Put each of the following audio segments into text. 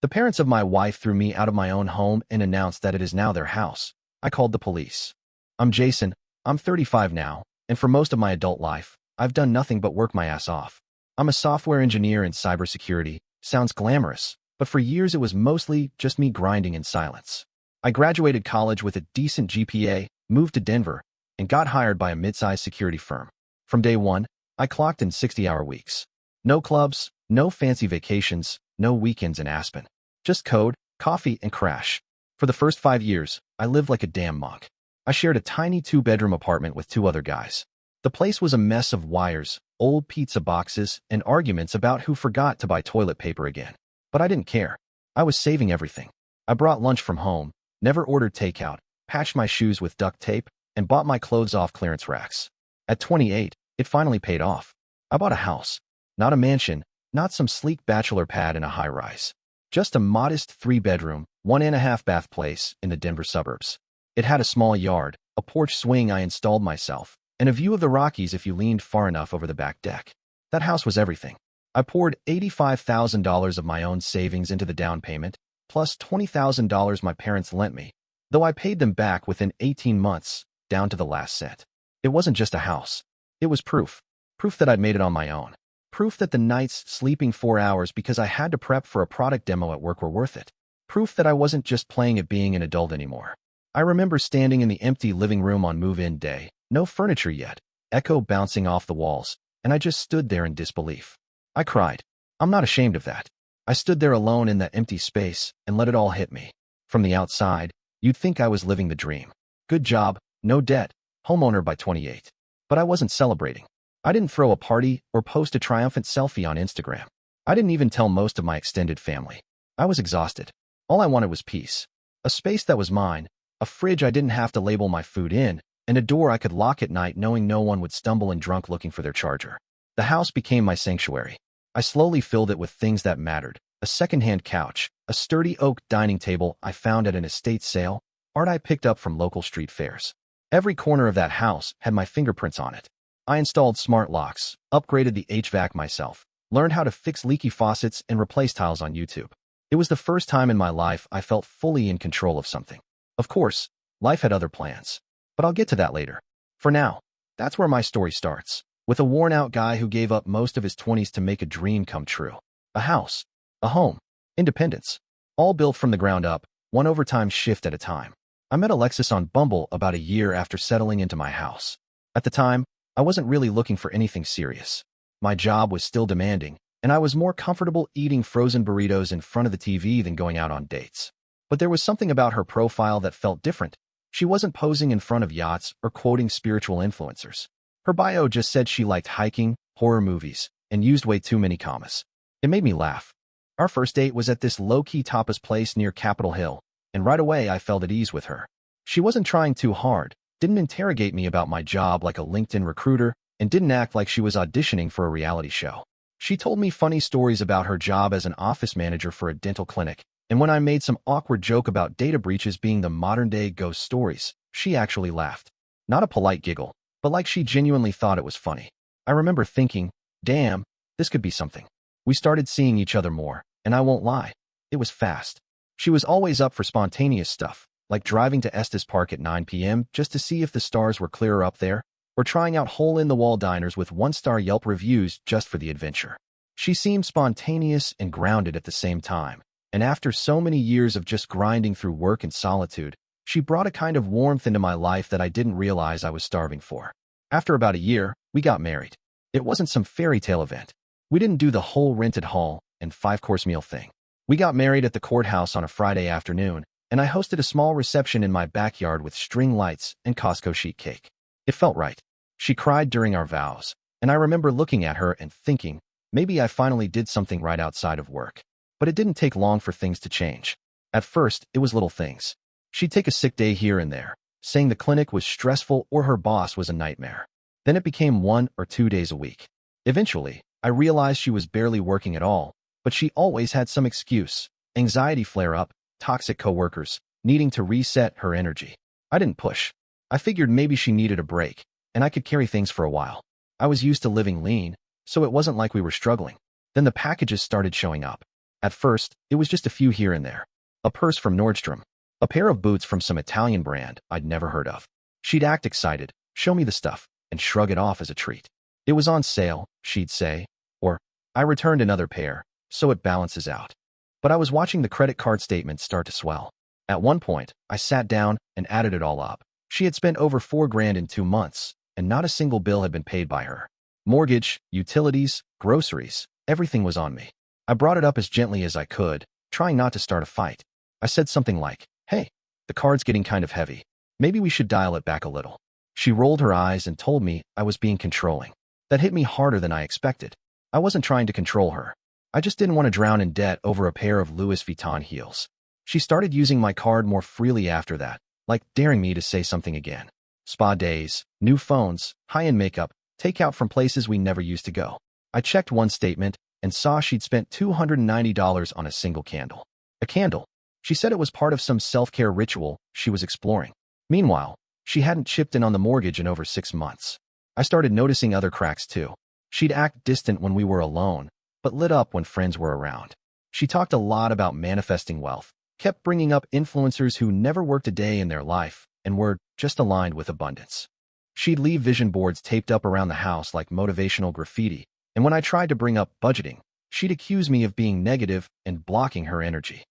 The parents of my wife threw me out of my own home and announced that it is now their house. I called the police. I'm Jason. I'm 35 now, and for most of my adult life, I've done nothing but work my ass off. I'm a software engineer in cybersecurity. Sounds glamorous, but for years it was mostly just me grinding in silence. I graduated college with a decent GPA, moved to Denver, and got hired by a mid-sized security firm. From day one, I clocked in 60-hour weeks. No clubs, no fancy vacations, no weekends in Aspen. Just code, coffee, and crash. For the first 5 years, I lived like a damn monk. I shared a tiny 2-bedroom apartment with 2 other guys. The place was a mess of wires, old pizza boxes, and arguments about who forgot to buy toilet paper again. But I didn't care. I was saving everything. I brought lunch from home, never ordered takeout, patched my shoes with duct tape, and bought my clothes off clearance racks. At 28, it finally paid off. I bought a house. Not a mansion, not some sleek bachelor pad in a high-rise. Just a modest 3-bedroom, 1.5-bath place in the Denver suburbs. It had a small yard, a porch swing I installed myself, and a view of the Rockies if you leaned far enough over the back deck. That house was everything. I poured $85,000 of my own savings into the down payment, plus $20,000 my parents lent me, though I paid them back within 18 months, down to the last cent. It wasn't just a house. It was proof. Proof that I'd made it on my own. Proof that the nights sleeping 4 hours because I had to prep for a product demo at work were worth it. Proof that I wasn't just playing at being an adult anymore. I remember standing in the empty living room on move-in day, no furniture yet, echo bouncing off the walls, and I just stood there in disbelief. I cried. I'm not ashamed of that. I stood there alone in that empty space and let it all hit me. From the outside, you'd think I was living the dream. Good job, no debt, homeowner by 28. But I wasn't celebrating. I didn't throw a party or post a triumphant selfie on Instagram. I didn't even tell most of my extended family. I was exhausted. All I wanted was peace. A space that was mine, a fridge I didn't have to label my food in, and a door I could lock at night knowing no one would stumble in drunk looking for their charger. The house became my sanctuary. I slowly filled it with things that mattered. A second-hand couch, a sturdy oak dining table I found at an estate sale, art I picked up from local street fairs. Every corner of that house had my fingerprints on it. I installed smart locks, upgraded the HVAC myself, learned how to fix leaky faucets and replace tiles on YouTube. It was the first time in my life I felt fully in control of something. Of course, life had other plans, but I'll get to that later. For now, that's where my story starts, with a worn-out guy who gave up most of his 20s to make a dream come true. A house, a home, independence, all built from the ground up, one overtime shift at a time. I met Alexis on Bumble about a year after settling into my house. At the time, I wasn't really looking for anything serious. My job was still demanding, and I was more comfortable eating frozen burritos in front of the TV than going out on dates. But there was something about her profile that felt different. She wasn't posing in front of yachts or quoting spiritual influencers. Her bio just said she liked hiking, horror movies, and used way too many commas. It made me laugh. Our first date was at this low-key tapas place near Capitol Hill, and right away I felt at ease with her. She wasn't trying too hard, didn't interrogate me about my job like a LinkedIn recruiter, and didn't act like she was auditioning for a reality show. She told me funny stories about her job as an office manager for a dental clinic, and when I made some awkward joke about data breaches being the modern-day ghost stories, she actually laughed. Not a polite giggle, but like she genuinely thought it was funny. I remember thinking, damn, this could be something. We started seeing each other more, and I won't lie, it was fast. She was always up for spontaneous stuff, like driving to Estes Park at 9 p.m. just to see if the stars were clearer up there, or trying out hole-in-the-wall diners with 1-star Yelp reviews just for the adventure. She seemed spontaneous and grounded at the same time, and after so many years of just grinding through work and solitude, she brought a kind of warmth into my life that I didn't realize I was starving for. After about a year, we got married. It wasn't some fairy tale event. We didn't do the whole rented hall and 5-course meal thing. We got married at the courthouse on a Friday afternoon, and I hosted a small reception in my backyard with string lights and Costco sheet cake. It felt right. She cried during our vows, and I remember looking at her and thinking, maybe I finally did something right outside of work. But it didn't take long for things to change. At first, it was little things. She'd take a sick day here and there, saying the clinic was stressful or her boss was a nightmare. Then it became 1 or 2 days a week. Eventually, I realized she was barely working at all, but she always had some excuse: anxiety flare-up, toxic coworkers, needing to reset her energy. I didn't push. I figured maybe she needed a break, and I could carry things for a while. I was used to living lean, so it wasn't like we were struggling. Then the packages started showing up. At first, it was just a few here and there. A purse from Nordstrom. A pair of boots from some Italian brand I'd never heard of. She'd act excited, show me the stuff, and shrug it off as a treat. It was on sale, she'd say, or, I returned another pair, so it balances out. But I was watching the credit card statements start to swell. At one point, I sat down and added it all up. She had spent over $4,000 in 2 months, and not a single bill had been paid by her. Mortgage, utilities, groceries, everything was on me. I brought it up as gently as I could, trying not to start a fight. I said something like, hey, the card's getting kind of heavy. Maybe we should dial it back a little. She rolled her eyes and told me I was being controlling. That hit me harder than I expected. I wasn't trying to control her. I just didn't want to drown in debt over a pair of Louis Vuitton heels. She started using my card more freely after that, like daring me to say something again. Spa days, new phones, high-end makeup, takeout from places we never used to go. I checked one statement and saw she'd spent $290 on a single candle. A candle. She said it was part of some self-care ritual she was exploring. Meanwhile, she hadn't chipped in on the mortgage in over 6 months. I started noticing other cracks too. She'd act distant when we were alone, but lit up when friends were around. She talked a lot about manifesting wealth, kept bringing up influencers who never worked a day in their life and were just aligned with abundance. She'd leave vision boards taped up around the house like motivational graffiti, and when I tried to bring up budgeting, she'd accuse me of being negative and blocking her energy.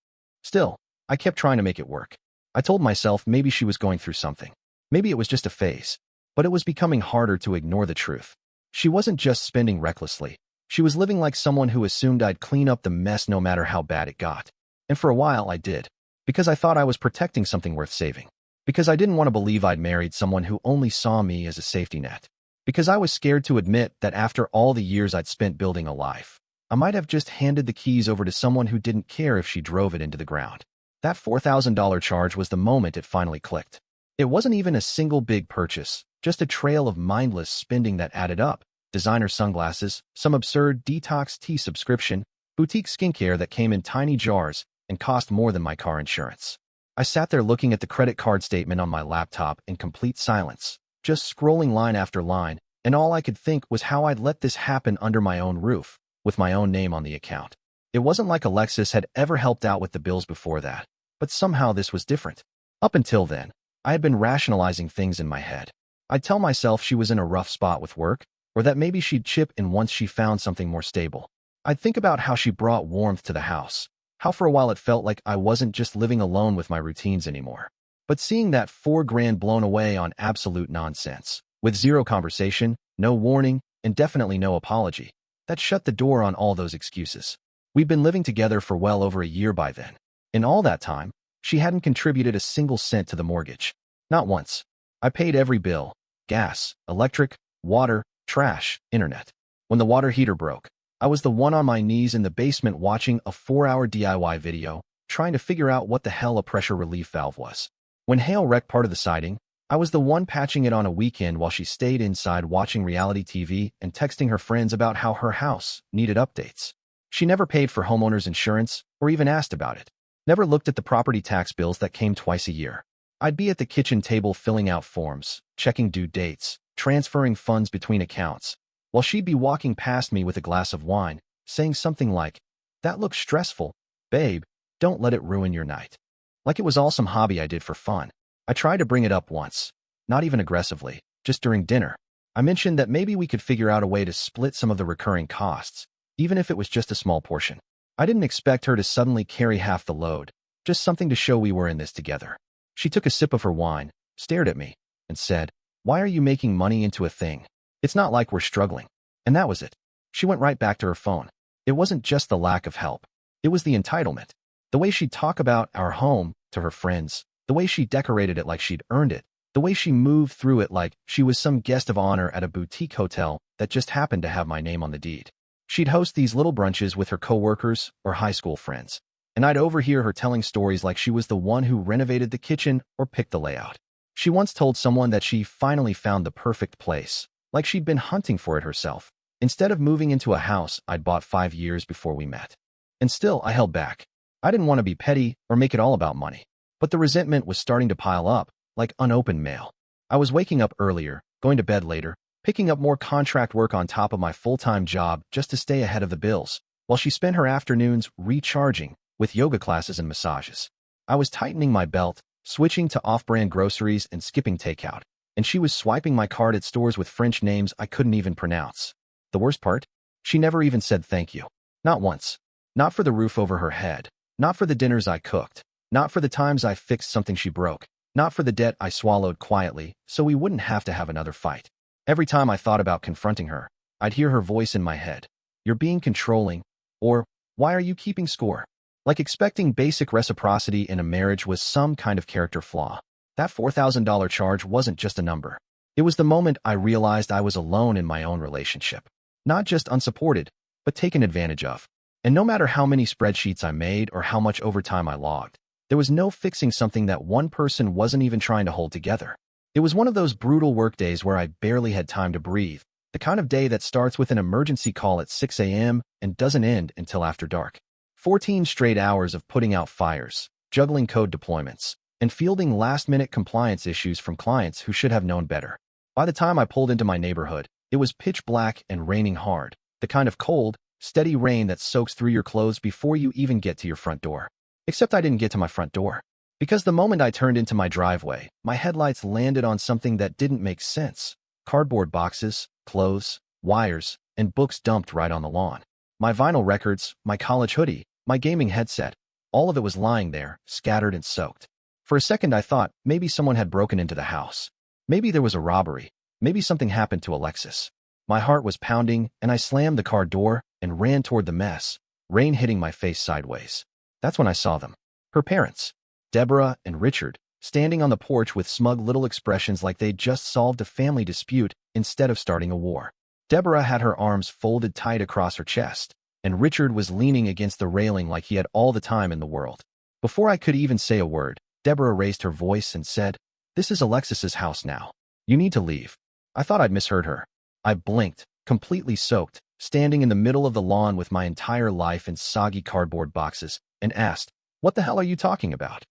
Still, I kept trying to make it work. I told myself maybe she was going through something. Maybe it was just a phase, but it was becoming harder to ignore the truth. She wasn't just spending recklessly. She was living like someone who assumed I'd clean up the mess no matter how bad it got. And for a while I did, because I thought I was protecting something worth saving. Because I didn't want to believe I'd married someone who only saw me as a safety net. Because I was scared to admit that after all the years I'd spent building a life, I might have just handed the keys over to someone who didn't care if she drove it into the ground. That $4,000 charge was the moment it finally clicked. It wasn't even a single big purchase, just a trail of mindless spending that added up. Designer sunglasses, some absurd detox tea subscription, boutique skincare that came in tiny jars and cost more than my car insurance. I sat there looking at the credit card statement on my laptop in complete silence, just scrolling line after line, and all I could think was how I'd let this happen under my own roof, with my own name on the account. It wasn't like Alexis had ever helped out with the bills before that, but somehow this was different. Up until then, I had been rationalizing things in my head. I'd tell myself she was in a rough spot with work, or that maybe she'd chip in once she found something more stable. I'd think about how she brought warmth to the house, how for a while it felt like I wasn't just living alone with my routines anymore. But seeing that $4,000 blown away on absolute nonsense, with zero conversation, no warning, and definitely no apology, that shut the door on all those excuses. We'd been living together for well over a year by then. In all that time, she hadn't contributed a single cent to the mortgage. Not once. I paid every bill: gas, electric, water, trash, internet. When the water heater broke, I was the one on my knees in the basement watching a 4-hour DIY video, trying to figure out what the hell a pressure relief valve was. When hail wrecked part of the siding, I was the one patching it on a weekend while she stayed inside watching reality TV and texting her friends about how her house needed updates. She never paid for homeowner's insurance or even asked about it. Never looked at the property tax bills that came twice a year. I'd be at the kitchen table filling out forms, checking due dates, transferring funds between accounts, while she'd be walking past me with a glass of wine, saying something like, "That looks stressful. Babe, don't let it ruin your night." Like it was all some hobby I did for fun. I tried to bring it up once, not even aggressively, just during dinner. I mentioned that maybe we could figure out a way to split some of the recurring costs, even if it was just a small portion. I didn't expect her to suddenly carry half the load, just something to show we were in this together. She took a sip of her wine, stared at me, and said, "Why are you making money into a thing? It's not like we're struggling." And that was it. She went right back to her phone. It wasn't just the lack of help. It was the entitlement. The way she'd talk about our home to her friends, the way she decorated it like she'd earned it, the way she moved through it like she was some guest of honor at a boutique hotel that just happened to have my name on the deed. She'd host these little brunches with her coworkers or high school friends, and I'd overhear her telling stories like she was the one who renovated the kitchen or picked the layout. She once told someone that she finally found the perfect place, like she'd been hunting for it herself, instead of moving into a house I'd bought 5 years before we met. And still, I held back. I didn't want to be petty or make it all about money, but the resentment was starting to pile up, like unopened mail. I was waking up earlier, going to bed later, picking up more contract work on top of my full-time job just to stay ahead of the bills, while she spent her afternoons recharging with yoga classes and massages. I was tightening my belt, switching to off-brand groceries and skipping takeout, and she was swiping my card at stores with French names I couldn't even pronounce. The worst part? She never even said thank you. Not once. Not for the roof over her head. Not for the dinners I cooked. Not for the times I fixed something she broke. Not for the debt I swallowed quietly so we wouldn't have to have another fight. Every time I thought about confronting her, I'd hear her voice in my head. You're being controlling, or why are you keeping score? Like expecting basic reciprocity in a marriage was some kind of character flaw. That $4,000 charge wasn't just a number. It was the moment I realized I was alone in my own relationship. Not just unsupported, but taken advantage of. And no matter how many spreadsheets I made or how much overtime I logged, there was no fixing something that one person wasn't even trying to hold together. It was one of those brutal workdays where I barely had time to breathe, the kind of day that starts with an emergency call at 6 a.m. and doesn't end until after dark. 14 straight hours of putting out fires, juggling code deployments, and fielding last-minute compliance issues from clients who should have known better. By the time I pulled into my neighborhood, it was pitch black and raining hard, the kind of cold, steady rain that soaks through your clothes before you even get to your front door. Except I didn't get to my front door. Because the moment I turned into my driveway, my headlights landed on something that didn't make sense. Cardboard boxes, clothes, wires, and books dumped right on the lawn. My vinyl records, my college hoodie, my gaming headset, all of it was lying there, scattered and soaked. For a second I thought maybe someone had broken into the house. Maybe there was a robbery. Maybe something happened to Alexis. My heart was pounding, and I slammed the car door and ran toward the mess, rain hitting my face sideways. That's when I saw them. Her parents, Deborah and Richard, standing on the porch with smug little expressions like they'd just solved a family dispute instead of starting a war. Deborah had her arms folded tight across her chest, and Richard was leaning against the railing like he had all the time in the world. Before I could even say a word, Deborah raised her voice and said, "This is Alexis's house now. You need to leave." I thought I'd misheard her. I blinked, completely soaked, standing in the middle of the lawn with my entire life in soggy cardboard boxes, and asked, "What the hell are you talking about?"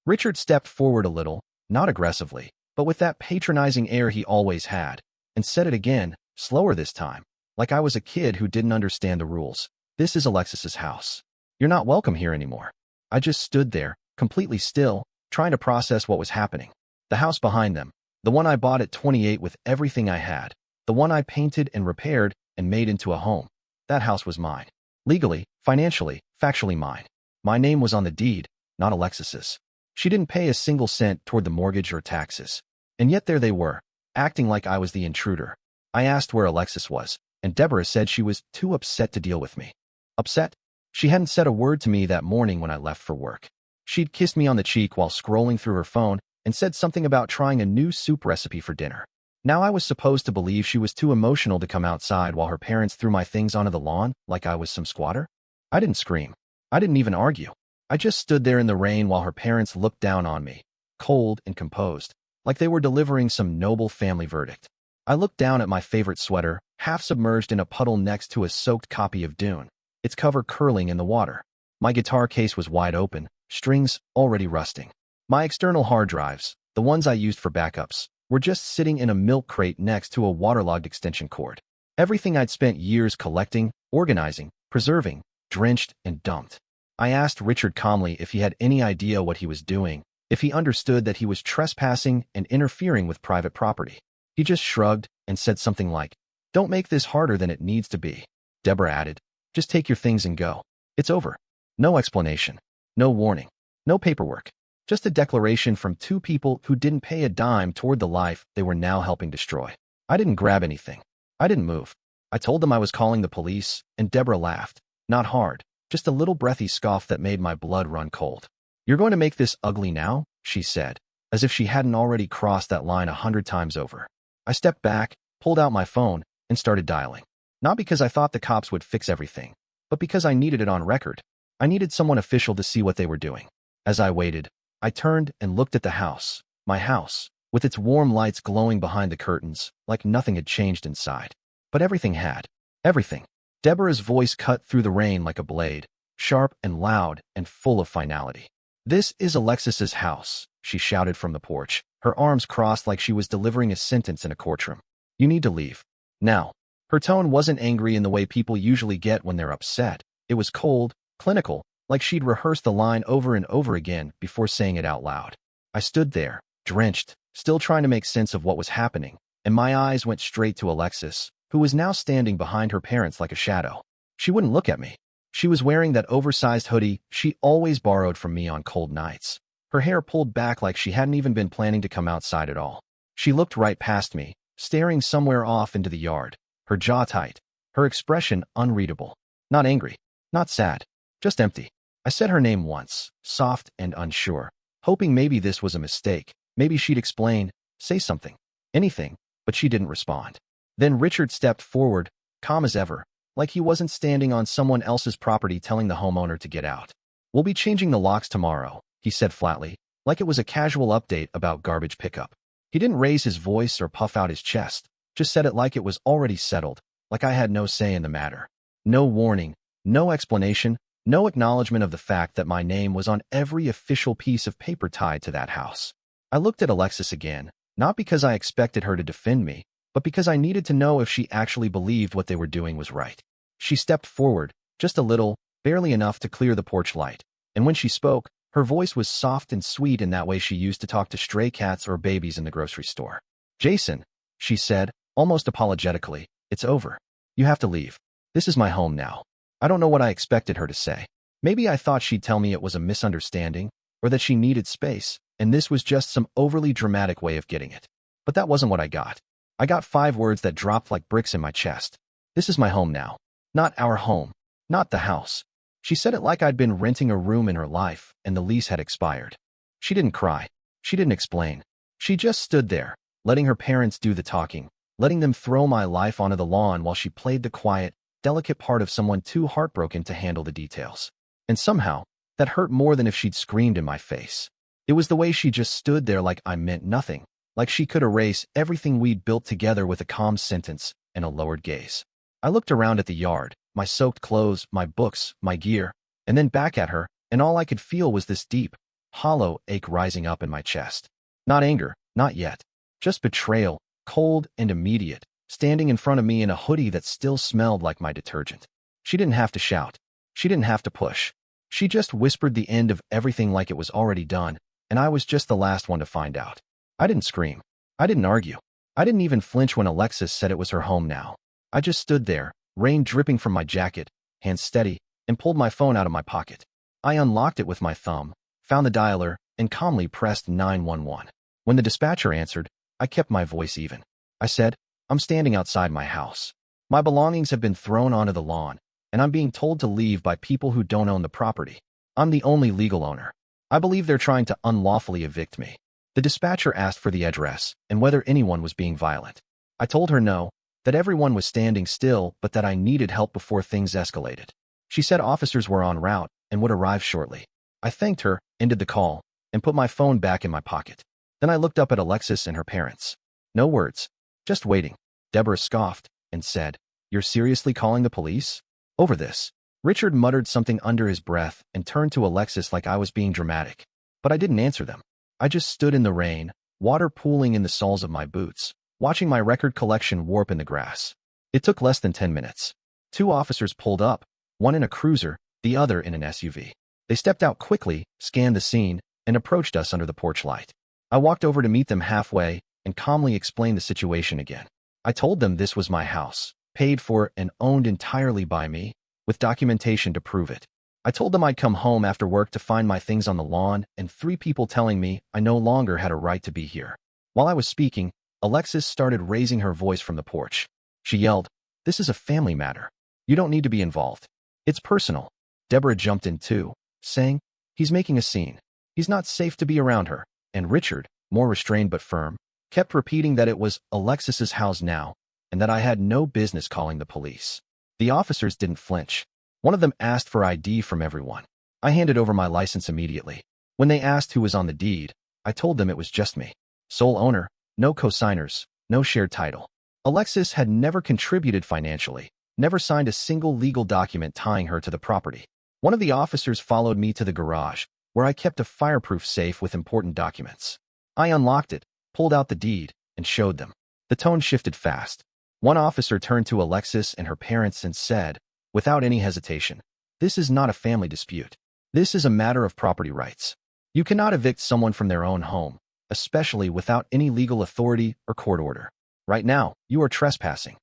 Richard stepped forward a little, not aggressively, but with that patronizing air he always had, and said it again, slower this time, like I was a kid who didn't understand the rules. "This is Alexis's house. You're not welcome here anymore." I just stood there, completely still, trying to process what was happening. The house behind them, the one I bought at 28 with everything I had, the one I painted and repaired and made into a home. That house was mine. Legally, financially, factually mine. My name was on the deed, not Alexis's. She didn't pay a single cent toward the mortgage or taxes. And yet there they were, acting like I was the intruder. I asked where Alexis was, and Deborah said she was too upset to deal with me. Upset? She hadn't said a word to me that morning when I left for work. She'd kissed me on the cheek while scrolling through her phone and said something about trying a new soup recipe for dinner. Now I was supposed to believe she was too emotional to come outside while her parents threw my things onto the lawn like I was some squatter? I didn't scream. I didn't even argue. I just stood there in the rain while her parents looked down on me, cold and composed, like they were delivering some noble family verdict. I looked down at my favorite sweater, half submerged in a puddle next to a soaked copy of Dune, its cover curling in the water. My guitar case was wide open, strings already rusting. My external hard drives, the ones I used for backups, were just sitting in a milk crate next to a waterlogged extension cord. Everything I'd spent years collecting, organizing, preserving, drenched and dumped. I asked Richard calmly if he had any idea what he was doing, if he understood that he was trespassing and interfering with private property. He just shrugged and said something like, "Don't make this harder than it needs to be." Deborah added, "Just take your things and go. It's over." No explanation. No warning. No paperwork. Just a declaration from two people who didn't pay a dime toward the life they were now helping destroy. I didn't grab anything. I didn't move. I told them I was calling the police, and Deborah laughed. Not hard, just a little breathy scoff that made my blood run cold. "You're going to make this ugly now?" she said, as if she hadn't already crossed that line 100 times over. I stepped back, pulled out my phone, and started dialing. Not because I thought the cops would fix everything, but because I needed it on record. I needed someone official to see what they were doing. As I waited, I turned and looked at the house, my house, with its warm lights glowing behind the curtains, like nothing had changed inside. But everything had. Everything. Deborah's voice cut through the rain like a blade, sharp and loud and full of finality. "This is Alexis's house," she shouted from the porch, her arms crossed like she was delivering a sentence in a courtroom. "You need to leave. Now." Her tone wasn't angry in the way people usually get when they're upset. It was cold, clinical, like she'd rehearsed the line over and over again before saying it out loud. I stood there, drenched, still trying to make sense of what was happening, and my eyes went straight to Alexis, who was now standing behind her parents like a shadow. She wouldn't look at me. She was wearing that oversized hoodie she always borrowed from me on cold nights. Her hair pulled back like she hadn't even been planning to come outside at all. She looked right past me, staring somewhere off into the yard, her jaw tight, her expression unreadable. Not angry, not sad, just empty. I said her name once, soft and unsure, hoping maybe this was a mistake, maybe she'd explain, say something, anything, but she didn't respond. Then Richard stepped forward, calm as ever, like he wasn't standing on someone else's property telling the homeowner to get out. "We'll be changing the locks tomorrow," he said flatly, like it was a casual update about garbage pickup. He didn't raise his voice or puff out his chest, just said it like it was already settled, like I had no say in the matter. No warning, no explanation, no acknowledgement of the fact that my name was on every official piece of paper tied to that house. I looked at Alexis again, not because I expected her to defend me, but because I needed to know if she actually believed what they were doing was right. She stepped forward, just a little, barely enough to clear the porch light, and when she spoke, her voice was soft and sweet in that way she used to talk to stray cats or babies in the grocery store. "Jason," she said, almost apologetically, "it's over. You have to leave. This is my home now." I don't know what I expected her to say. Maybe I thought she'd tell me it was a misunderstanding, or that she needed space, and this was just some overly dramatic way of getting it. But that wasn't what I got. I got 5 words that dropped like bricks in my chest. This is my home now. Not our home. Not the house. She said it like I'd been renting a room in her life, and the lease had expired. She didn't cry. She didn't explain. She just stood there, letting her parents do the talking, letting them throw my life onto the lawn while she played the quiet, delicate part of someone too heartbroken to handle the details. And somehow, that hurt more than if she'd screamed in my face. It was the way she just stood there like I meant nothing, like she could erase everything we'd built together with a calm sentence and a lowered gaze. I looked around at the yard, my soaked clothes, my books, my gear, and then back at her, and all I could feel was this deep, hollow ache rising up in my chest. Not anger, not yet. Just betrayal, cold and immediate, standing in front of me in a hoodie that still smelled like my detergent. She didn't have to shout. She didn't have to push. She just whispered the end of everything like it was already done, and I was just the last one to find out. I didn't scream. I didn't argue. I didn't even flinch when Alexis said it was her home now. I just stood there, rain dripping from my jacket, hands steady, and pulled my phone out of my pocket. I unlocked it with my thumb, found the dialer, and calmly pressed 911. When the dispatcher answered, I kept my voice even. I said, "I'm standing outside my house. My belongings have been thrown onto the lawn, and I'm being told to leave by people who don't own the property. I'm the only legal owner. I believe they're trying to unlawfully evict me." The dispatcher asked for the address and whether anyone was being violent. I told her no, that everyone was standing still, but that I needed help before things escalated. She said officers were en route and would arrive shortly. I thanked her, ended the call, and put my phone back in my pocket. Then I looked up at Alexis and her parents. No words, just waiting. Deborah scoffed and said, "You're seriously calling the police? Over this?" Richard muttered something under his breath and turned to Alexis like I was being dramatic. But I didn't answer them. I just stood in the rain, water pooling in the soles of my boots, watching my record collection warp in the grass. It took less than 10 minutes. 2 officers pulled up, one in a cruiser, the other in an SUV. They stepped out quickly, scanned the scene, and approached us under the porch light. I walked over to meet them halfway and calmly explained the situation again. I told them this was my house, paid for and owned entirely by me, with documentation to prove it. I told them I'd come home after work to find my things on the lawn and 3 people telling me I no longer had a right to be here. While I was speaking, Alexis started raising her voice from the porch. She yelled, "This is a family matter. You don't need to be involved. It's personal." Deborah jumped in too, saying, "He's making a scene. He's not safe to be around her." And Richard, more restrained but firm, kept repeating that it was Alexis's house now, and that I had no business calling the police. The officers didn't flinch. One of them asked for ID from everyone. I handed over my license immediately. When they asked who was on the deed, I told them it was just me. Sole owner, no co-signers, no shared title. Alexis had never contributed financially, never signed a single legal document tying her to the property. One of the officers followed me to the garage, where I kept a fireproof safe with important documents. I unlocked it, pulled out the deed, and showed them. The tone shifted fast. One officer turned to Alexis and her parents and said, without any hesitation, This is not a family dispute. This is a matter of property rights. You cannot evict someone from their own home, especially without any legal authority or court order. Right now, you are trespassing.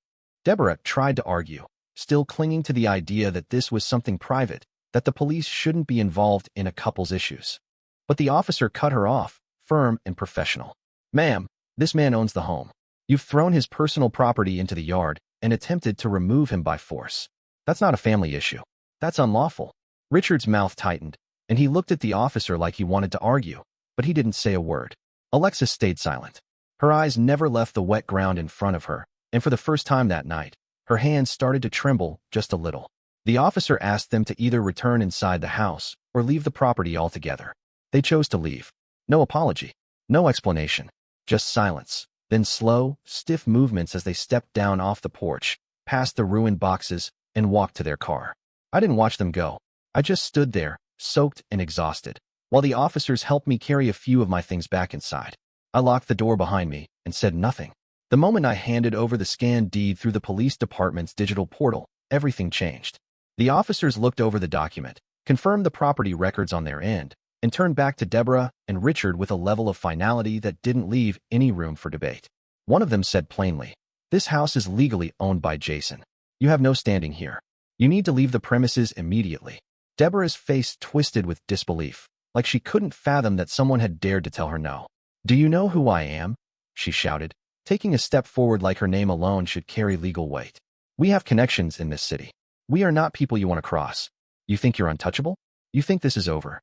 Deborah tried to argue, still clinging to the idea that this was something private, that the police shouldn't be involved in a couple's issues. But the officer cut her off, firm and professional. Ma'am, this man owns the home. You've thrown his personal property into the yard and attempted to remove him by force. That's not a family issue. That's unlawful. Richard's mouth tightened, and he looked at the officer like he wanted to argue, but he didn't say a word. Alexis stayed silent. Her eyes never left the wet ground in front of her, and for the first time that night, her hands started to tremble just a little. The officer asked them to either return inside the house or leave the property altogether. They chose to leave. No apology, no explanation, just silence, then slow, stiff movements as they stepped down off the porch, past the ruined boxes, and walked to their car. I didn't watch them go. I just stood there, soaked and exhausted, while the officers helped me carry a few of my things back inside. I locked the door behind me and said nothing. The moment I handed over the scanned deed through the police department's digital portal, everything changed. The officers looked over the document, confirmed the property records on their end, and turned back to Deborah and Richard with a level of finality that didn't leave any room for debate. One of them said plainly, "This house is legally owned by Jason. You have no standing here. You need to leave the premises immediately." Deborah's face twisted with disbelief, like she couldn't fathom that someone had dared to tell her no. "Do you know who I am?" she shouted, taking a step forward like her name alone should carry legal weight. "We have connections in this city. We are not people you want to cross. You think you're untouchable? You think this is over?"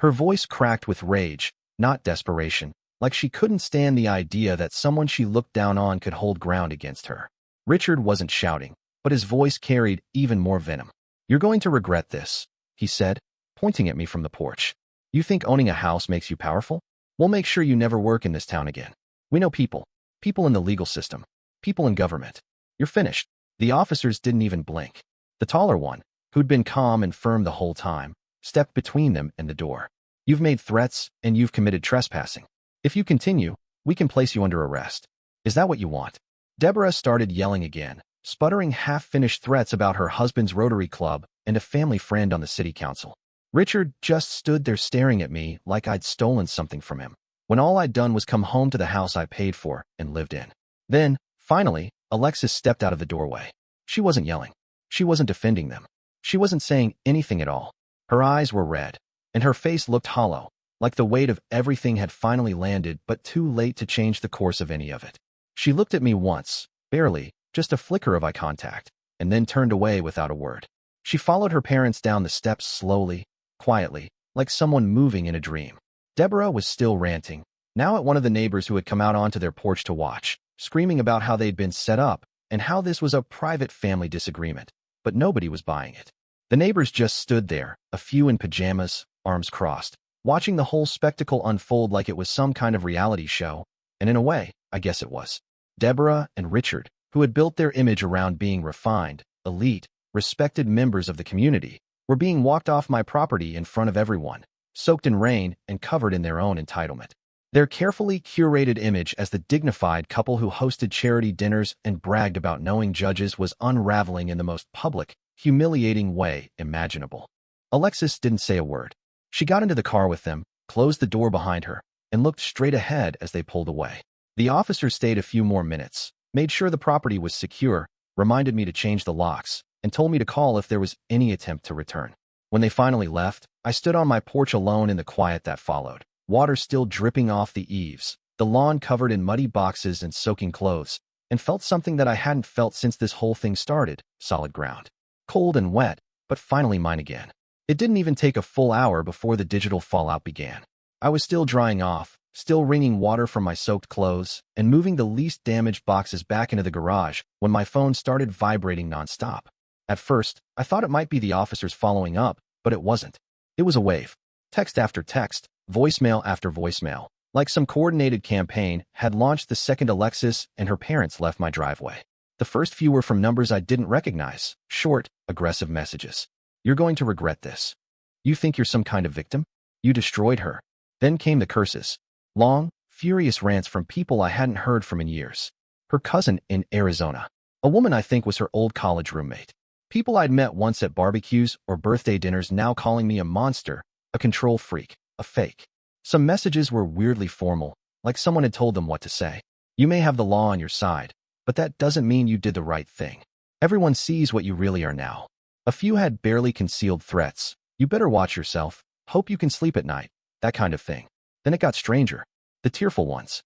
Her voice cracked with rage, not desperation, like she couldn't stand the idea that someone she looked down on could hold ground against her. Richard wasn't shouting, but his voice carried even more venom. "You're going to regret this," he said, pointing at me from the porch. "You think owning a house makes you powerful? We'll make sure you never work in this town again. We know people. People in the legal system. People in government. You're finished." The officers didn't even blink. The taller one, who'd been calm and firm the whole time, stepped between them and the door. "You've made threats, and you've committed trespassing. If you continue, we can place you under arrest. Is that what you want?" Deborah started yelling again, sputtering half-finished threats about her husband's Rotary Club and a family friend on the city council. Richard just stood there staring at me like I'd stolen something from him, when all I'd done was come home to the house I paid for and lived in. Then, finally, Alexis stepped out of the doorway. She wasn't yelling. She wasn't defending them. She wasn't saying anything at all. Her eyes were red, and her face looked hollow, like the weight of everything had finally landed but too late to change the course of any of it. She looked at me once, barely, just a flicker of eye contact, and then turned away without a word. She followed her parents down the steps slowly, quietly, like someone moving in a dream. Deborah was still ranting, now at one of the neighbors who had come out onto their porch to watch, screaming about how they'd been set up and how this was a private family disagreement, but nobody was buying it. The neighbors just stood there, a few in pajamas, arms crossed, watching the whole spectacle unfold like it was some kind of reality show, and in a way, I guess it was. Deborah and Richard, who had built their image around being refined, elite, respected members of the community, were being walked off my property in front of everyone, soaked in rain and covered in their own entitlement. Their carefully curated image as the dignified couple who hosted charity dinners and bragged about knowing judges was unraveling in the most public, humiliating way imaginable. Alexis didn't say a word. She got into the car with them, closed the door behind her, and looked straight ahead as they pulled away. The officer stayed a few more minutes, made sure the property was secure, reminded me to change the locks, and told me to call if there was any attempt to return. When they finally left, I stood on my porch alone in the quiet that followed, water still dripping off the eaves, the lawn covered in muddy boxes and soaking clothes, and felt something that I hadn't felt since this whole thing started, solid ground. Cold and wet, but finally mine again. It didn't even take a full hour before the digital fallout began. I was still drying off, still wringing water from my soaked clothes, and moving the least damaged boxes back into the garage when my phone started vibrating nonstop. At first, I thought it might be the officers following up, but it wasn't. It was a wave. Text after text, voicemail after voicemail, like some coordinated campaign had launched the second Alexis and her parents left my driveway. The first few were from numbers I didn't recognize, short, aggressive messages. "You're going to regret this. You think you're some kind of victim? You destroyed her." Then came the curses. Long, furious rants from people I hadn't heard from in years. Her cousin in Arizona. A woman I think was her old college roommate. People I'd met once at barbecues or birthday dinners now calling me a monster, a control freak, a fake. Some messages were weirdly formal, like someone had told them what to say. You may have the law on your side, but that doesn't mean you did the right thing. Everyone sees what you really are now. A few had barely concealed threats. You better watch yourself. Hope you can sleep at night. That kind of thing. Then it got stranger. The tearful ones.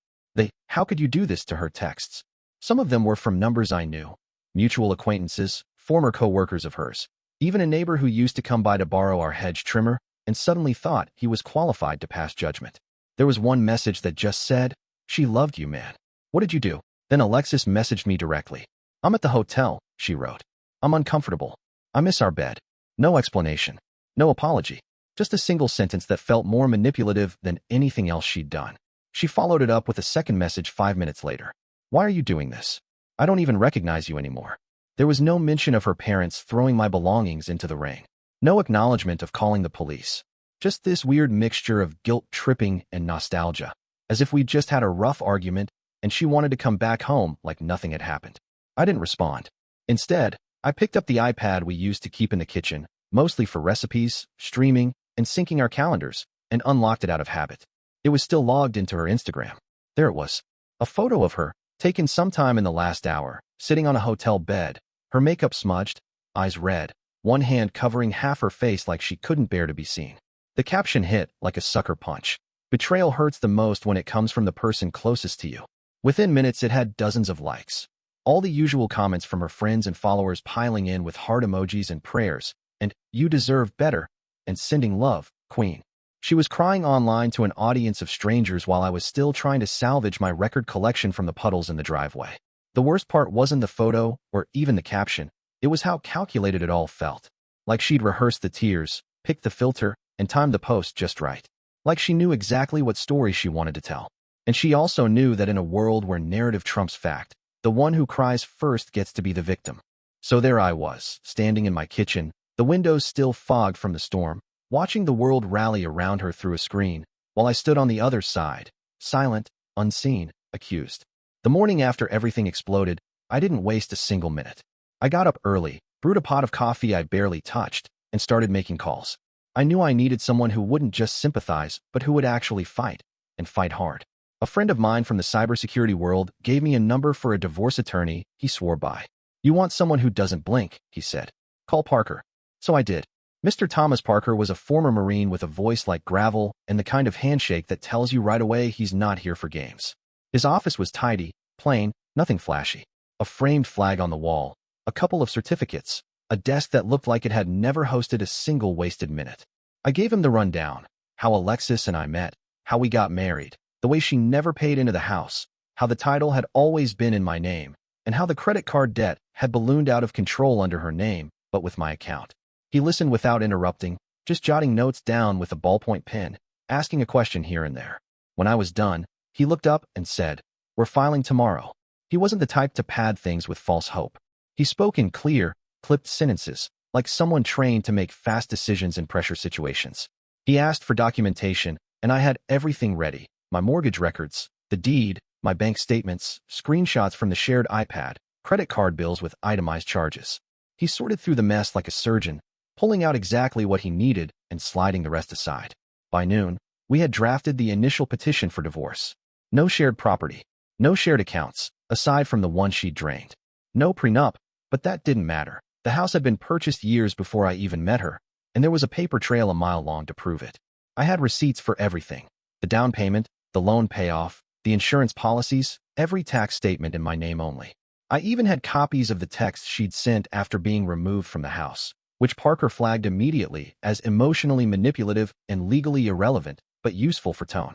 How could you do this to her texts? Some of them were from numbers I knew. Mutual acquaintances, former co-workers of hers. Even a neighbor who used to come by to borrow our hedge trimmer and suddenly thought he was qualified to pass judgment. There was one message that just said, "She loved you, man. What did you do?" Then Alexis messaged me directly. "I'm at the hotel," she wrote. "I'm uncomfortable. I miss our bed." No explanation. No apology. Just a single sentence that felt more manipulative than anything else she'd done. She followed it up with a second message 5 minutes later. "Why are you doing this? I don't even recognize you anymore." There was no mention of her parents throwing my belongings into the ring. No acknowledgement of calling the police. Just this weird mixture of guilt-tripping and nostalgia. As if we'd just had a rough argument and she wanted to come back home like nothing had happened. I didn't respond. Instead, I picked up the iPad we used to keep in the kitchen, mostly for recipes, streaming, and syncing our calendars, and unlocked it out of habit. It was still logged into her Instagram. There it was. A photo of her, taken sometime in the last hour, sitting on a hotel bed, her makeup smudged, eyes red, one hand covering half her face like she couldn't bear to be seen. The caption hit like a sucker punch. Betrayal hurts the most when it comes from the person closest to you. Within minutes, it had dozens of likes. All the usual comments from her friends and followers piling in with heart emojis and prayers, and "You deserve better," and "Sending love, Queen." She was crying online to an audience of strangers while I was still trying to salvage my record collection from the puddles in the driveway. The worst part wasn't the photo or even the caption. It was how calculated it all felt. Like she'd rehearsed the tears, picked the filter, and timed the post just right. Like she knew exactly what story she wanted to tell. And she also knew that in a world where narrative trumps fact, the one who cries first gets to be the victim. So there I was, standing in my kitchen, the windows still fogged from the storm, watching the world rally around her through a screen, while I stood on the other side, silent, unseen, accused. The morning after everything exploded, I didn't waste a single minute. I got up early, brewed a pot of coffee I barely touched, and started making calls. I knew I needed someone who wouldn't just sympathize, but who would actually fight, and fight hard. A friend of mine from the cybersecurity world gave me a number for a divorce attorney he swore by. "You want someone who doesn't blink," he said. "Call Parker." So I did. Mr. Thomas Parker was a former Marine with a voice like gravel and the kind of handshake that tells you right away he's not here for games. His office was tidy, plain, nothing flashy. A framed flag on the wall, a couple of certificates, a desk that looked like it had never hosted a single wasted minute. I gave him the rundown, how Alexis and I met, how we got married, the way she never paid into the house, how the title had always been in my name, and how the credit card debt had ballooned out of control under her name, but with my account. He listened without interrupting, just jotting notes down with a ballpoint pen, asking a question here and there. When I was done, he looked up and said, "We're filing tomorrow." He wasn't the type to pad things with false hope. He spoke in clear, clipped sentences, like someone trained to make fast decisions in pressure situations. He asked for documentation, and I had everything ready. My mortgage records, the deed, my bank statements, screenshots from the shared iPad, credit card bills with itemized charges. He sorted through the mess like a surgeon, pulling out exactly what he needed and sliding the rest aside. By noon, we had drafted the initial petition for divorce. No shared property, no shared accounts, aside from the one she'd drained. No prenup, but that didn't matter. The house had been purchased years before I even met her, and there was a paper trail a mile long to prove it. I had receipts for everything. The down payment, the loan payoff, the insurance policies, every tax statement in my name only. I even had copies of the texts she'd sent after being removed from the house, which Parker flagged immediately as emotionally manipulative and legally irrelevant, but useful for tone.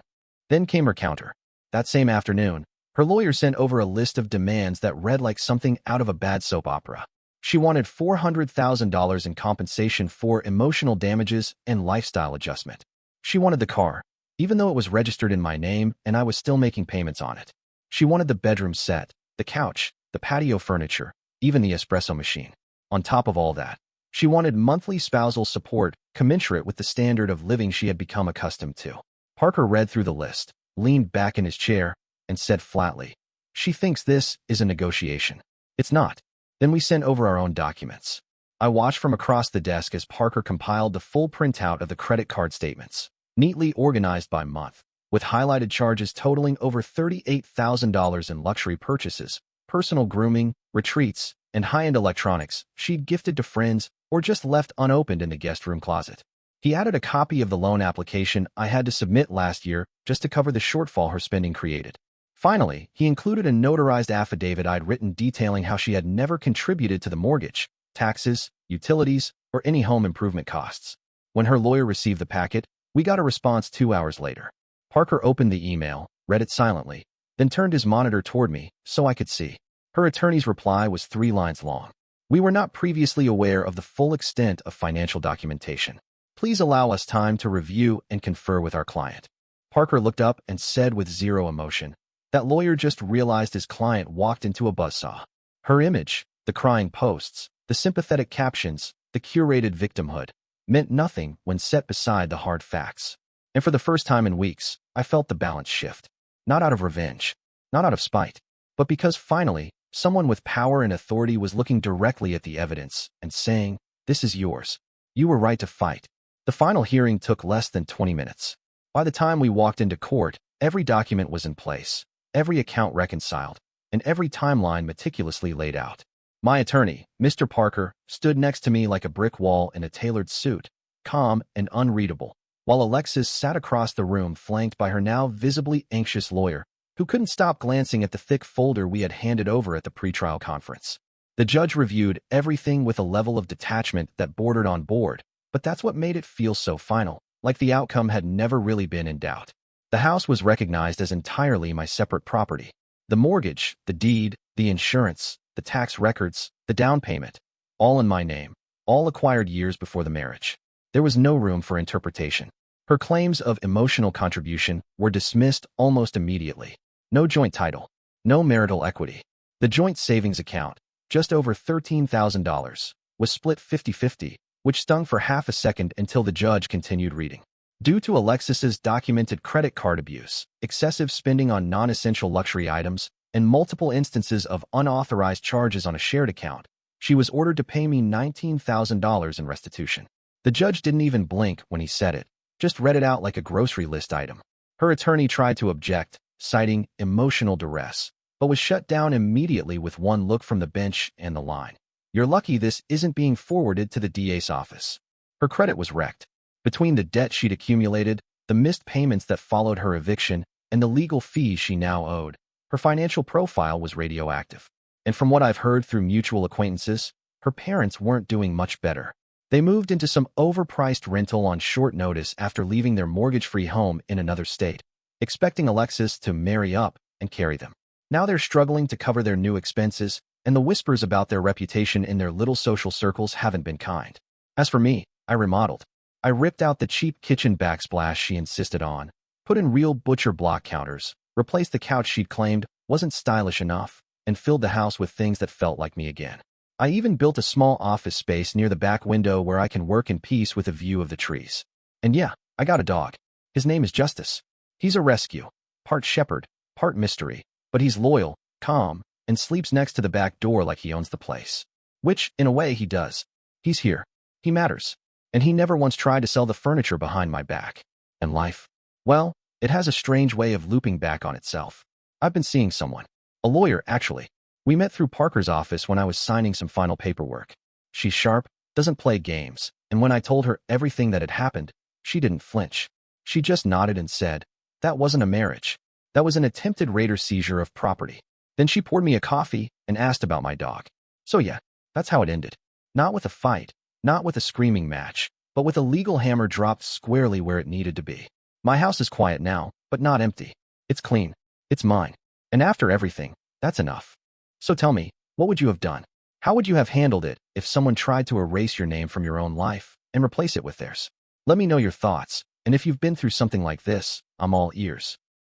Then came her counter. That same afternoon, her lawyer sent over a list of demands that read like something out of a bad soap opera. She wanted $400,000 in compensation for emotional damages and lifestyle adjustment. She wanted the car, even though it was registered in my name and I was still making payments on it. She wanted the bedroom set, the couch, the patio furniture, even the espresso machine. On top of all that, she wanted monthly spousal support commensurate with the standard of living she had become accustomed to. Parker read through the list, leaned back in his chair, and said flatly, "She thinks this is a negotiation. It's not." Then we sent over our own documents. I watched from across the desk as Parker compiled the full printout of the credit card statements, neatly organized by month, with highlighted charges totaling over $38,000 in luxury purchases, personal grooming, retreats, and high-end electronics she'd gifted to friends or just left unopened in the guest room closet. He added a copy of the loan application I had to submit last year just to cover the shortfall her spending created. Finally, he included a notarized affidavit I'd written detailing how she had never contributed to the mortgage, taxes, utilities, or any home improvement costs. When her lawyer received the packet, we got a response 2 hours later. Parker opened the email, read it silently, then turned his monitor toward me so I could see. Her attorney's reply was 3 lines long. We were not previously aware of the full extent of financial documentation. Please allow us time to review and confer with our client. Parker looked up and said with zero emotion, that lawyer just realized his client walked into a buzzsaw. Her image, the crying posts, the sympathetic captions, the curated victimhood, meant nothing when set beside the hard facts. And for the first time in weeks, I felt the balance shift. Not out of revenge, not out of spite, but because finally, someone with power and authority was looking directly at the evidence and saying, "This is yours. You were right to fight." The final hearing took less than 20 minutes. By the time we walked into court, every document was in place, every account reconciled, and every timeline meticulously laid out. My attorney, Mr. Parker, stood next to me like a brick wall in a tailored suit, calm and unreadable, while Alexis sat across the room flanked by her now visibly anxious lawyer, who couldn't stop glancing at the thick folder we had handed over at the pretrial conference. The judge reviewed everything with a level of detachment that bordered on bored, but that's what made it feel so final, like the outcome had never really been in doubt. The house was recognized as entirely my separate property. The mortgage, the deed, the insurance, the tax records, the down payment, all in my name, all acquired years before the marriage. There was no room for interpretation. Her claims of emotional contribution were dismissed almost immediately. No joint title, no marital equity. The joint savings account, just over $13,000, was split 50-50, which stung for half a second until the judge continued reading. Due to Alexis's documented credit card abuse, excessive spending on non-essential luxury items, and multiple instances of unauthorized charges on a shared account, she was ordered to pay me $19,000 in restitution. The judge didn't even blink when he said it, just read it out like a grocery list item. Her attorney tried to object, citing emotional duress, but was shut down immediately with one look from the bench and the line, "You're lucky this isn't being forwarded to the DA's office." Her credit was wrecked. Between the debt she'd accumulated, the missed payments that followed her eviction, and the legal fees she now owed, her financial profile was radioactive. And from what I've heard through mutual acquaintances, her parents weren't doing much better. They moved into some overpriced rental on short notice after leaving their mortgage-free home in another state, expecting Alexis to marry up and carry them. Now they're struggling to cover their new expenses, and the whispers about their reputation in their little social circles haven't been kind. As for me, I remodeled. I ripped out the cheap kitchen backsplash she insisted on, put in real butcher block counters, replaced the couch she'd claimed wasn't stylish enough, and filled the house with things that felt like me again. I even built a small office space near the back window where I can work in peace with a view of the trees. And yeah, I got a dog. His name is Justice. He's a rescue, part shepherd, part mystery, but he's loyal, calm, and sleeps next to the back door like he owns the place. Which, in a way, he does. He's here. He matters. And he never once tried to sell the furniture behind my back. And life? Well, it has a strange way of looping back on itself. I've been seeing someone. A lawyer, actually. We met through Parker's office when I was signing some final paperwork. She's sharp, doesn't play games, and when I told her everything that had happened, she didn't flinch. She just nodded and said, "That wasn't a marriage. That was an attempted raider seizure of property." Then she poured me a coffee and asked about my dog. So yeah, that's how it ended. Not with a fight, not with a screaming match, but with a legal hammer dropped squarely where it needed to be. My house is quiet now, but not empty. It's clean. It's mine. And after everything, that's enough. So tell me, what would you have done? How would you have handled it if someone tried to erase your name from your own life and replace it with theirs? Let me know your thoughts, and if you've been through something like this, I'm all ears.